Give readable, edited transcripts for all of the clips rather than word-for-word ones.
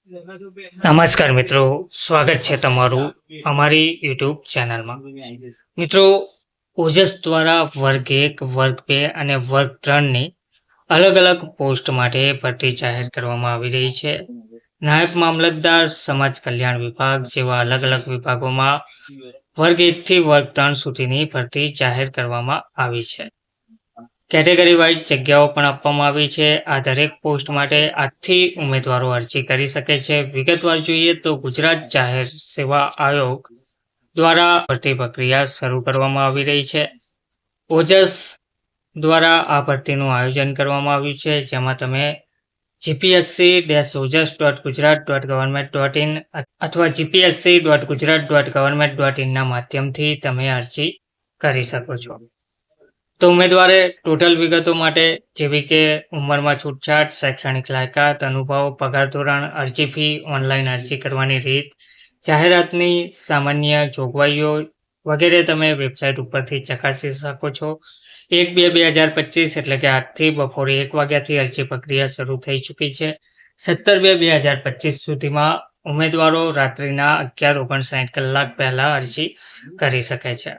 નમસ્કાર મિત્રો, સ્વાગત છે તમારું અમારી યુટ્યુબ ચેનલમાં। મિત્રો, ઓજસ દ્વારા વર્ગ 1, વર્ગ 2 અને વર્ગ 3ની અલગ અલગ પોસ્ટ માટે ભરતી જાહેર કરવામાં આવી રહી છે। નાયબ મામલતદાર, સમાજ કલ્યાણ વિભાગ જેવા અલગ અલગ વિભાગોમાં વર્ગ 1 થી વર્ગ 3 સુધીની ભરતી જાહેર કરવામાં આવી છે। કેટેગરી વાઇઝ જગ્યાઓ પણ આપવામાં આવી છે। આ દરેક પોસ્ટ માટે આજથી ઉમેદવારો અરજી કરી શકે છે। વિગતવાર જોઈએ તો ગુજરાત જાહેર સેવા આયોગ દ્વારા ભરતી પ્રક્રિયા શરૂ કરવામાં આવી રહી છે। ઓજસ દ્વારા આ ભરતીનું આયોજન કરવામાં આવ્યું છે, જેમાં તમે gpsc-ojas.gujarat.government.in અથવા gpsc.gujarat.government.in ના માધ્યમથી તમે અરજી કરી શકો છો। તો ઉમેદવારે ટોટલ વિગતો માટે જેવી કે ઉંમરમાં છૂટછાટ, શૈક્ષણિક લાયકાત, અનુભવ, પગાર ધોરણ, અરજી ફી, ઓનલાઈન અરજી કરવાની રીત, જાહેરાતની સામાન્ય જોગવાઈઓ વગેરે તમે વેબસાઇટ ઉપરથી ચકાસી શકો છો। 1/2/2025 એટલે કે આજથી બપોરે 1 વાગ્યાથી અરજી પ્રક્રિયા શરૂ થઈ ચૂકી છે। 17/2/2025 સુધીમાં ઉમેદવારો રાત્રિના 11:59 કલાક પહેલા અરજી કરી શકે છે।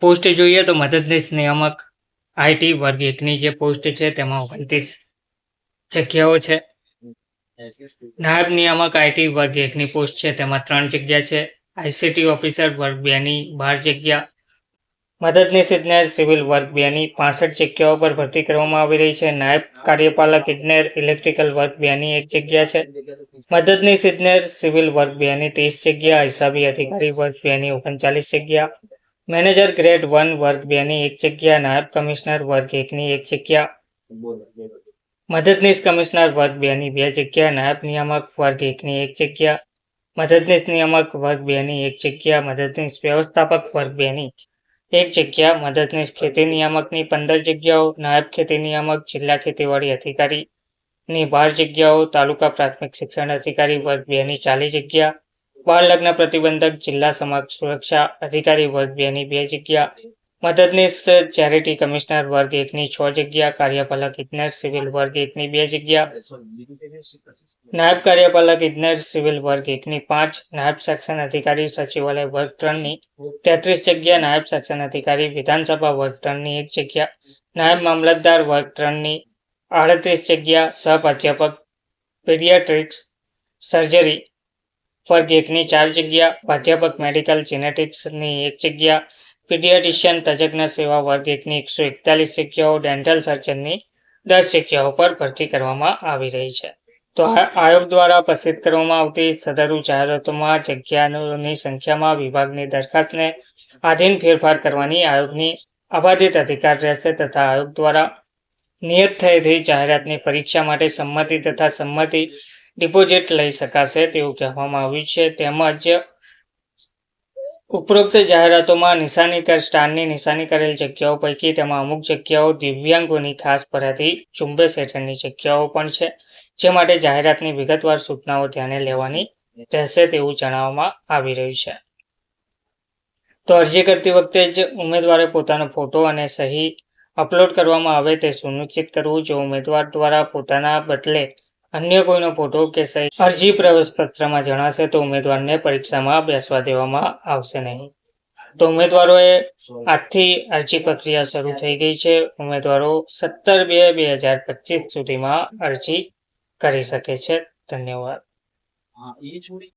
પોસ્ટ જોઈએ તો મદદનીશ નિયામક આઈટી વર્ગ 1ની જે પોસ્ટ છે તેમાં 29 જગ્યાઓ છે। નાયબ નિયામક આઈટી વર્ગ 1ની પોસ્ટ છે તેમાં 3 જગ્યા છે। આઈસીટી ઓફિસર વર્ગ 2ની 12 જગ્યા। મદદનીશ ઇજનેર સિવિલ વર્ગ 2ની 65 જગ્યાઓ પર ભરતી કરવામાં આવી રહી છે। નાયબ કાર્યપાલક ઇજનેર ઇલેક્ટ્રિકલ વર્ગ 2ની 1 જગ્યા છે। મદદનીશ ઇજનેર સિવિલ વર્ગ 2ની 30 જગ્યા। હિસાબી અધિકારી વર્ગ 2ની 39 જગ્યા। મેનેજર ગ્રેડ 1 વર્ગ 2ની 1 જગ્યા। નાયબ કમિશનર વર્ગ 1ની 1 જગ્યા। મદદનીશ કમિશનર વર્ગ 2ની 2 જગ્યા। નાયબ નિયામક વર્ગ 1ની 1 જગ્યા। મદદનીશ નિયામક વર્ગ 2ની 1 જગ્યા। મદદનીશ વ્યવસ્થાપક વર્ગ 2ની 1 જગ્યા। મદદનીશ ખેતી નિયામકની 15 જગ્યાઓ। નાયબ ખેતી નિયામક જિલ્લા ખેતીવાડી અધિકારીની 12 જગ્યાઓ। તાલુકા પ્રાથમિક શિક્ષણ અધિકારી વર્ગ 2ની 40 જગ્યા। બાળ લગ્ન પ્રતિબંધક જિલ્લા સમાજ સુરક્ષા અધિકારી વર્ગ 2ની 2 જગ્યા। મદદનીશ ચેરિટી કમિશનર વર્ગ 1ની 6 જગ્યા। કાર્યપાલક ઇજનેર સિવિલ વર્ગ 1ની 2 જગ્યા। નાયબ કાર્યપાલક ઇજનેર સિવિલ વર્ગ 1ની 5। નાયબ સેક્શન અધિકારી સચિવાલય વર્ગ 3ની 33 જગ્યા। નાયબ સેક્શન અધિકારી વિધાનસભા વર્ગ 3ની 1 જગ્યા। નાયબ મામલતદાર વર્ગ 3ની 38 જગ્યા। સહ પ્રાધ્યાપક પીડિયાટ્રિક્સ સર્જરી વર્ગ 1ની 4 જગ્યા। પ્રાધ્યાપક મેડિકલ જેનેટિક્સની 1 જગ્યા। પીડિયાટ્રિશિયન તજજ્ઞ સેવા વર્ગ 1ની 141 જગ્યાઓ। ડેન્ટલ સર્જનની 10 જગ્યાઓ પર ભરતી કરવામાં આવી રહી છે। તો આયોગ દ્વારા પ્રસિદ્ધ કરવામાં આવતી સદરુ જાહેરાતોમાં જગ્યાઓની સંખ્યામાં વિભાગની દરખાસ્તને આધીન ફેરફાર કરવાની આયોગની અબાધિત અધિકાર રહેશે તથા આયોગ દ્વારા નિયત થયેલી જાહેરાતની પરીક્ષા માટે સંમતિ તથા સંમતિ ડિપોઝિટ લઈ શકાશે તેવું કહેવામાં આવ્યું છે। તેમજ ઉપરોક્ત જાહેરાતોમાં સ્ટારની નિશાની કરેલ જગ્યાઓ પૈકી તેમાં અમુક જગ્યાઓ દિવ્યાંગોની ખાસ ફરતી ઝુંબેશ હેઠળની જગ્યાઓ પણ છે, જે માટે જાહેરાતની વિગતવાર સૂચનાઓ ધ્યાને લેવાની રહેશે તેવું જણાવવામાં આવી રહ્યું છે। તો અરજી કરતી વખતે જ ઉમેદવારે પોતાનો ફોટો અને સહી અપલોડ કરવામાં આવે તે સુનિશ્ચિત કરવું। જો ઉમેદવાર દ્વારા પોતાના બદલે અન્ય કોઈનો ફોટો કે સહી અરજી પ્રવેશપત્રમાં જણાશે તો ઉમેદવારને પરીક્ષામાં બેસવા દેવામાં આવશે નહીં। તો ઉમેદવારોએ આજથી અરજી પ્રક્રિયા શરૂ થઈ ગઈ છે। ઉમેદવારો 17/2/2025 સુધીમાં અરજી કરી શકે છે। ધન્યવાદ।